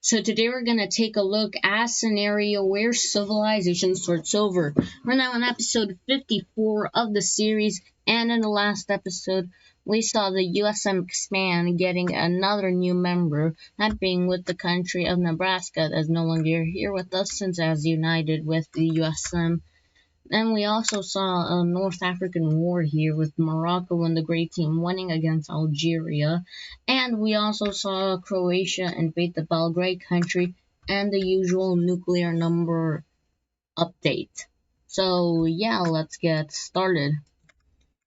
So today we're going to take a look at a scenario where civilization starts over. We're now on episode 54 of the series, and in the last episode we saw the USM expand, getting another new member, that being with the country of Nebraska that's no longer here with us since it has united with the USM. Then we also saw a North African war here with Morocco and the Great Team winning against Algeria. And we also saw Croatia invade the Belgrade country and the usual nuclear number update. So yeah, let's get started.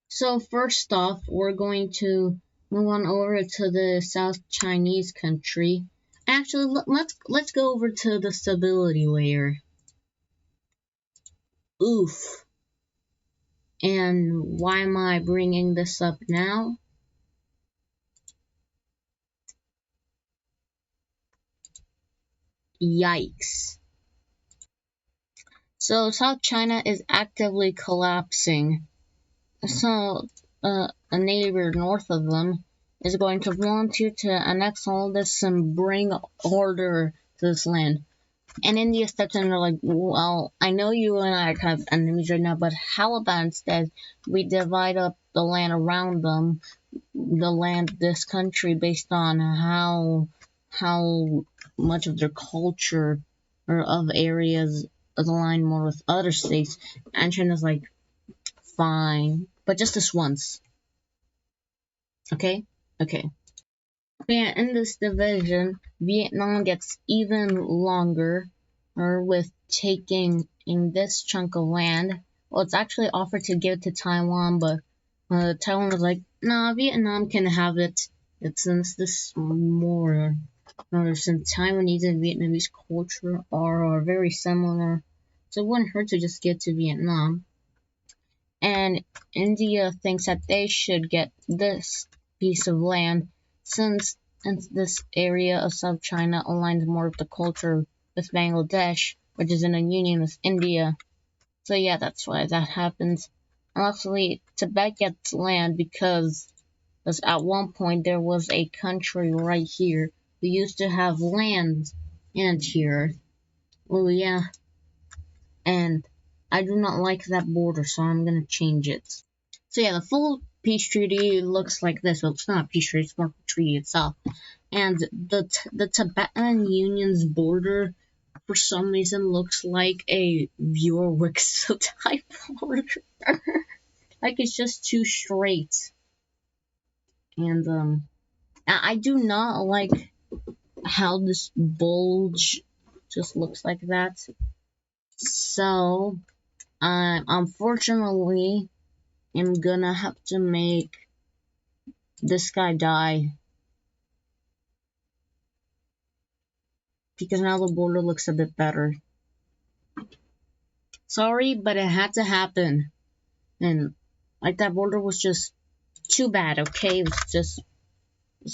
So first off, we're going to move on over to the South Chinese country. Actually, let's go over to the stability layer. Oof. And why am I bringing this up now? Yikes. So South China is actively collapsing. So a neighbor north of them is going to volunteer to annex all this and bring order to this land. And India steps in and they're like, well, I know you and I are kind of enemies right now, but how about instead we divide up the land around them, this country, based on how much of their culture or of areas align more with other states. And China's like, fine, but just this once. Okay? Okay. Yeah, in this division, Vietnam gets even longer with taking in this chunk of land. Well, it's actually offered to give to Taiwan, but Taiwan was like, nah, Vietnam can have it. Since this more, since Taiwanese and Vietnamese culture are very similar, so it wouldn't hurt to just give to Vietnam. And India thinks that they should get this piece of land, since this area of South China aligns more with the culture with Bangladesh, which is in a union with India. So yeah, that's why that happens. And luckily, Tibet gets land because at one point there was a country right here who used to have land and here. Oh yeah. And I do not like that border, so I'm gonna change it. So yeah, the full peace treaty looks like this. Well, it's not a peace treaty, it's more a treaty itself. And the Tibetan Union's border, for some reason, looks like a viewer Wixel type border. Like it's just too straight. And I do not like how this bulge just looks like that. So unfortunately, I'm gonna have to make this guy die, because now the border looks a bit better. Sorry, but it had to happen. And like, that border was just too bad, okay? It was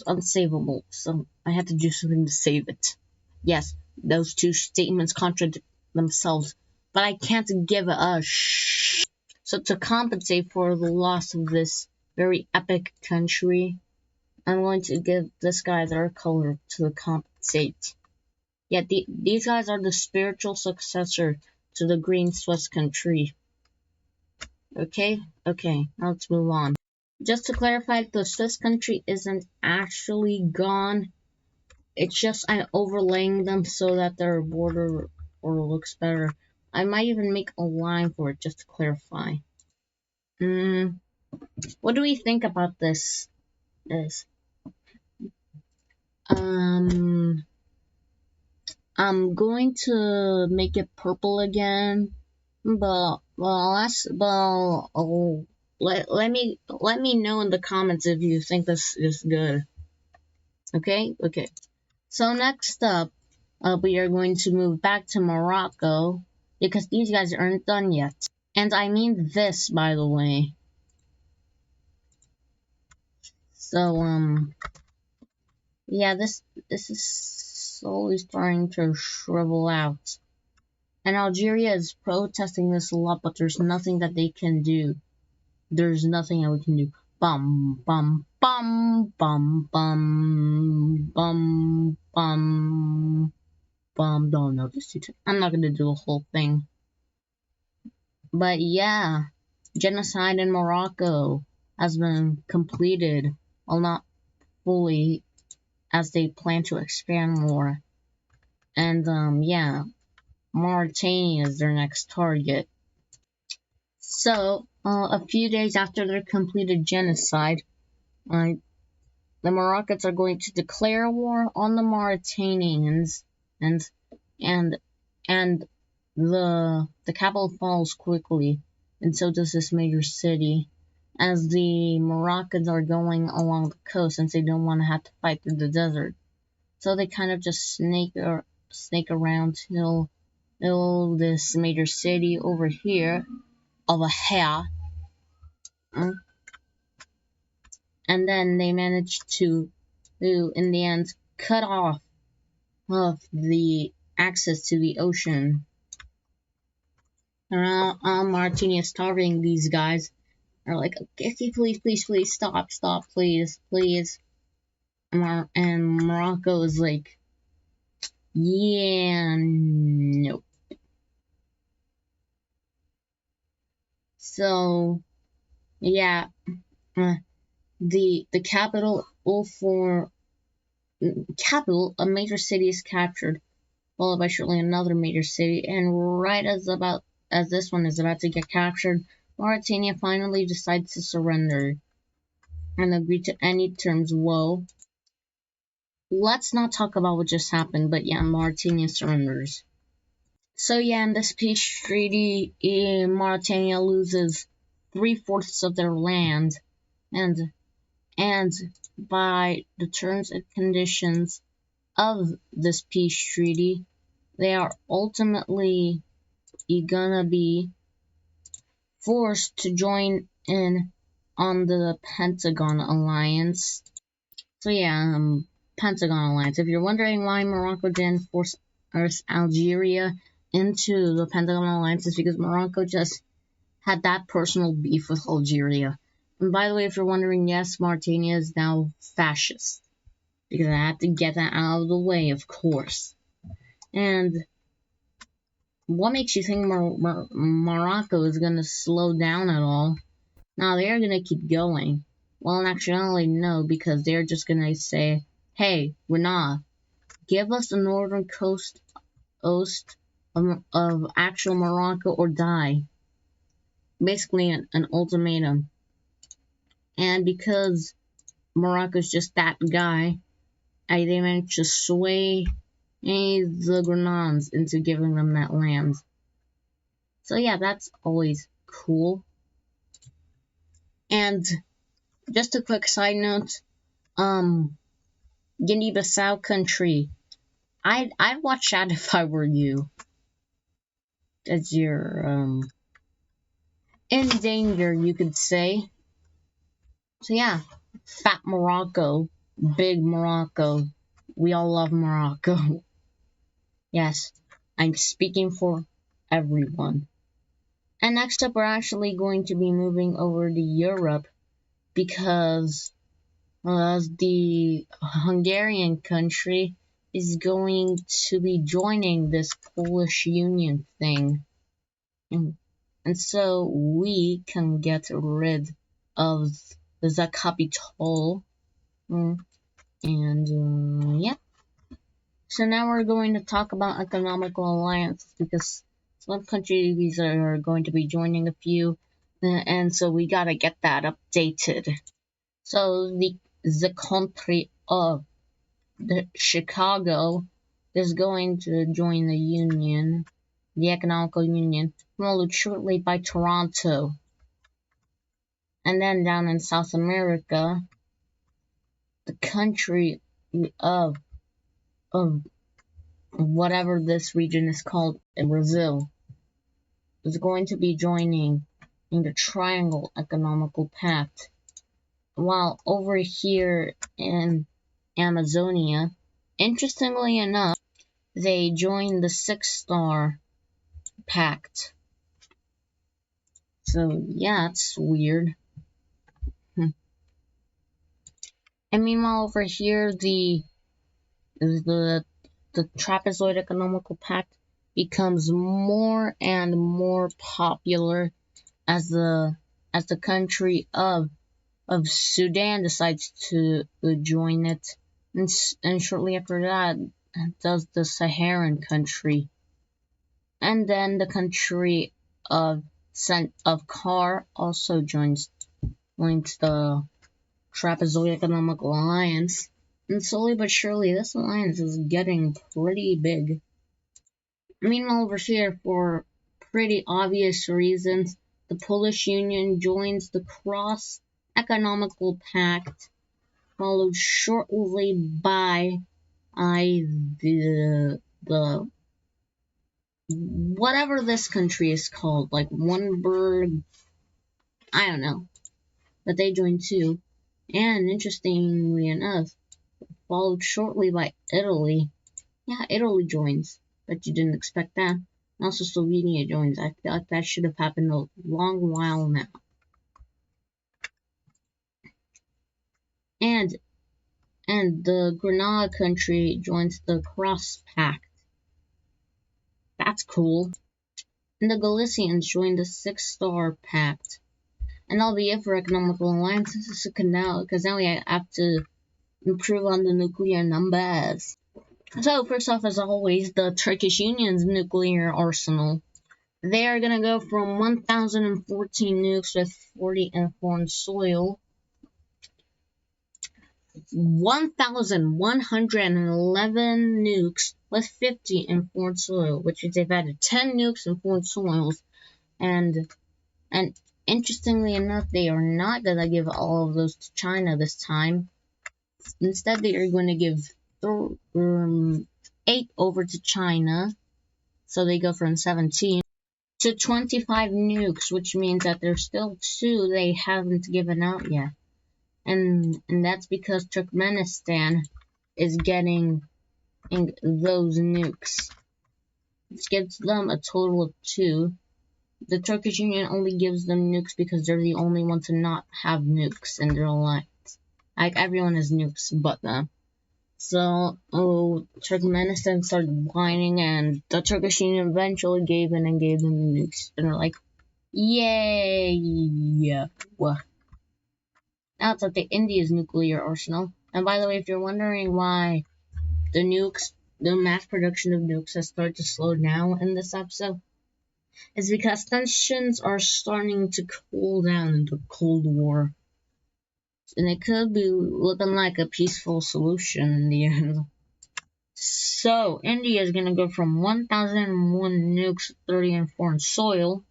unsavable, so I had to do something to save it. Yes, those two statements contradict themselves, but I can't give a shh. So to compensate for the loss of this very epic country, I'm going to give this guy their color to compensate. Yeah, these guys are the spiritual successor to the green Swiss country. Okay, now let's move on. Just to clarify, the Swiss country isn't actually gone. It's just I'm overlaying them so that their border looks better. I might even make a line for it just to clarify. What do we think about this? I'm going to make it purple again, but let me know in the comments if you think this is good. Okay. So next up, we are going to move back to Morocco, because these guys aren't done yet. And I mean this, by the way. So yeah, this is slowly starting to shrivel out. And Algeria is protesting this a lot, but there's nothing that they can do. There's nothing that we can do. Bum. Bum bum bum bum bum bum. Don't know this. I'm not gonna do the whole thing. But yeah, genocide in Morocco has been completed. Well, not fully, as they plan to expand more. And yeah, Mauritania is their next target. So, a few days after their completed genocide, the Moroccans are going to declare war on the Mauritanians, and and and the capital falls quickly, and so does this major city, as the Moroccans are going along the coast since they don't want to have to fight through the desert. So they kind of just snake around till this major city over here of a hair, and then they managed to, in the end, cut off of the access to the ocean. And Martini is starving these guys. Are like, okay, please, stop, please. And Morocco is like, yeah, no. So, yeah, the capital, a major city is captured, followed by shortly another major city, and right as this one is about to get captured, Mauritania finally decides to surrender and agree to any terms. Whoa. Let's not talk about what just happened, but yeah, Mauritania surrenders. So yeah, in this peace treaty, Mauritania loses 3/4 of their land, and and by the terms and conditions of this peace treaty, they are ultimately gonna be forced to join in on the Pentagon Alliance. So yeah, Pentagon Alliance. If you're wondering why Morocco didn't force Algeria into the Pentagon Alliance, it's because Morocco just had that personal beef with Algeria. And by the way, if you're wondering, yes, Mauritania is now fascist. Because I have to get that out of the way, of course. And what makes you think Morocco is going to slow down at all? No, they're going to keep going. Well, in actuality, no, because they're just going to say, hey, we're not. Give us the northern coast of actual Morocco or die. Basically, an ultimatum. And because Morocco's just that guy, they managed to sway the Grenades into giving them that land. So yeah, that's always cool. And just a quick side note, Guinea-Bissau country. I'd watch that if I were you. As you're in danger, you could say. So yeah, fat Morocco, big Morocco. We all love Morocco. Yes, I'm speaking for everyone. And next up, we're actually going to be moving over to Europe because the Hungarian country is going to be joining this Polish Union thing. And so we can get rid of the capital. And yeah. So now we're going to talk about economical alliances because some countries are going to be joining a few, and so we gotta get that updated. So the country of Chicago is going to join the union, the economical union, followed shortly by Toronto. And then down in South America, the country of whatever this region is called in Brazil is going to be joining in the Triangle Economical Pact. While over here in Amazonia, interestingly enough, they joined the Six Star Pact. So yeah, it's weird. And meanwhile, over here, the Trapezoid Economical Pact becomes more and more popular as the country of Sudan decides to join it, and shortly after that does the Saharan country, and then the country of Car also joins the Trapezoid Economical Alliance, and slowly but surely this alliance is getting pretty big. Meanwhile, over here, for pretty obvious reasons, the Polish Union joins the Cross Economical Pact, followed shortly by the whatever this country is called, like Oneberg, I don't know, but they joined too. And interestingly enough, followed shortly by Italy. Yeah, Italy joins, but you didn't expect that. And also Slovenia joins. I feel like that should have happened a long while now. And the Granada country joins the Cross Pact. That's cool. And the Galicians joined the Six Star Pact. And that'll be it for economical alliances, because now we have to improve on the nuclear numbers. So, first off, as always, the Turkish Union's nuclear arsenal. They are going to go from 1,014 nukes with 40 in foreign soil, 1,111 nukes with 50 in foreign soil, which means they've added 10 nukes in foreign soils, and interestingly enough, they are not going to give all of those to China this time. Instead, they are going to give 8 over to China, so they go from 17 to 25 nukes, which means that there's still 2 they haven't given out yet. And that's because Turkmenistan is getting those nukes. This gives them a total of 2. The Turkish Union only gives them nukes because they're the only ones to not have nukes in their alliance. Like, everyone has nukes but them. So, Turkmenistan started whining, and the Turkish Union eventually gave in and gave them the nukes. And they're like, yay! Now it's up to India's nuclear arsenal. And by the way, if you're wondering why the mass production of nukes has started to slow down in this episode, it's because tensions are starting to cool down in the Cold War. And it could be looking like a peaceful solution in the end. So, India is going to go from 1,001 nukes, 30 in foreign soil,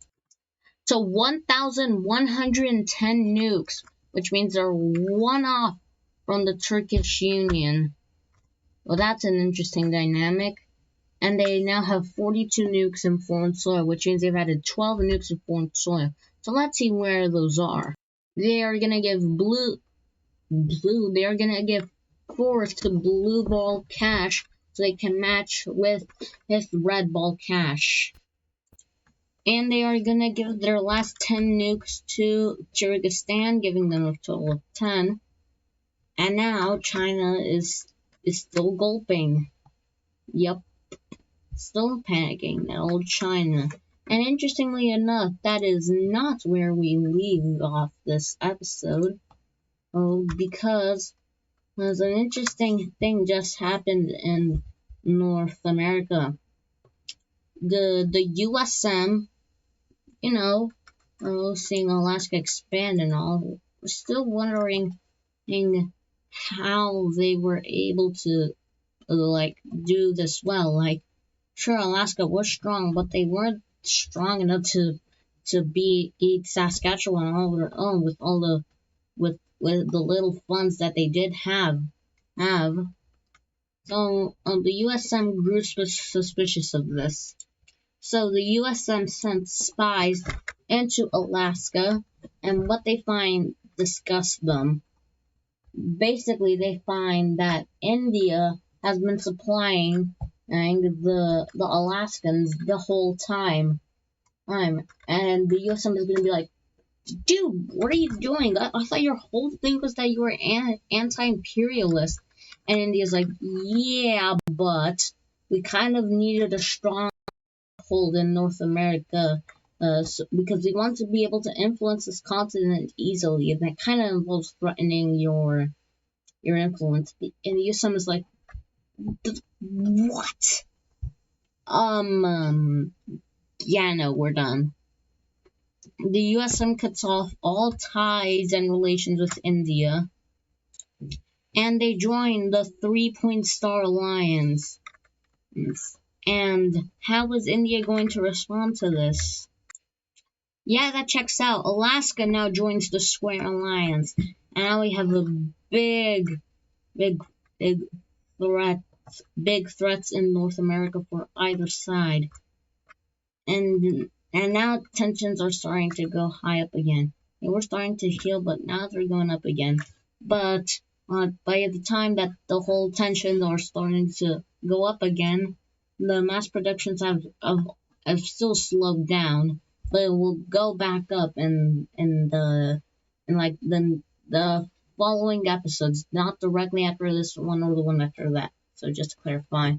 to 1,110 nukes, which means they're 1 off from the Turkish Union. Well, that's an interesting dynamic. And they now have 42 nukes in foreign soil, which means they've added 12 nukes in foreign soil. So let's see where those are. They are going to give they are going to give 4 to Blue Ball Cash, so they can match with Red Ball Cash. And they are going to give their last 10 nukes to Kyrgyzstan, giving them a total of 10. And now China is still gulping. Yep. Still panicking, that old China. And interestingly enough, that is not where we leave off this episode. Because there's an interesting thing just happened in North America. The USM, seeing Alaska expand and all, we're still wondering how they were able to do this well. Sure, Alaska was strong, but they weren't strong enough to beat Saskatchewan all on their own with all the with the little funds that they did have. So the USM grew suspicious of this. So the USM sent spies into Alaska, and what they find disgusts them. Basically, they find that India has been supplying the Alaskans the whole time. And the USM is going to be like, Dude, what are you doing? I thought your whole thing was that you were anti-imperialist. And India's like, yeah, but we kind of needed a stronghold in North America because we want to be able to influence this continent easily, and that kind of involves threatening your influence. And the USM is like, what? Yeah, no, we're done. The USM cuts off all ties and relations with India, and they join the 3-point star alliance. And how is India going to respond to this? Yeah, that checks out. Alaska now joins the Square Alliance, and now we have a big, big, big threats in North America for either side. And now tensions are starting to go high up again. They were starting to heal, but now they're going up again. But by the time that the whole tensions are starting to go up again, the mass productions have still slowed down, but it will go back up in like the following episodes, not directly after this one or the one after that. So just to clarify.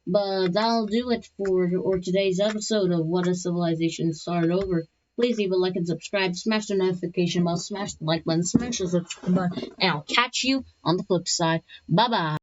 But that'll do it for today's episode of What If Civilization Started Over. Please leave a like and subscribe. Smash the notification bell. Smash the like button. Smash the subscribe button. And I'll catch you on the flip side. Bye bye.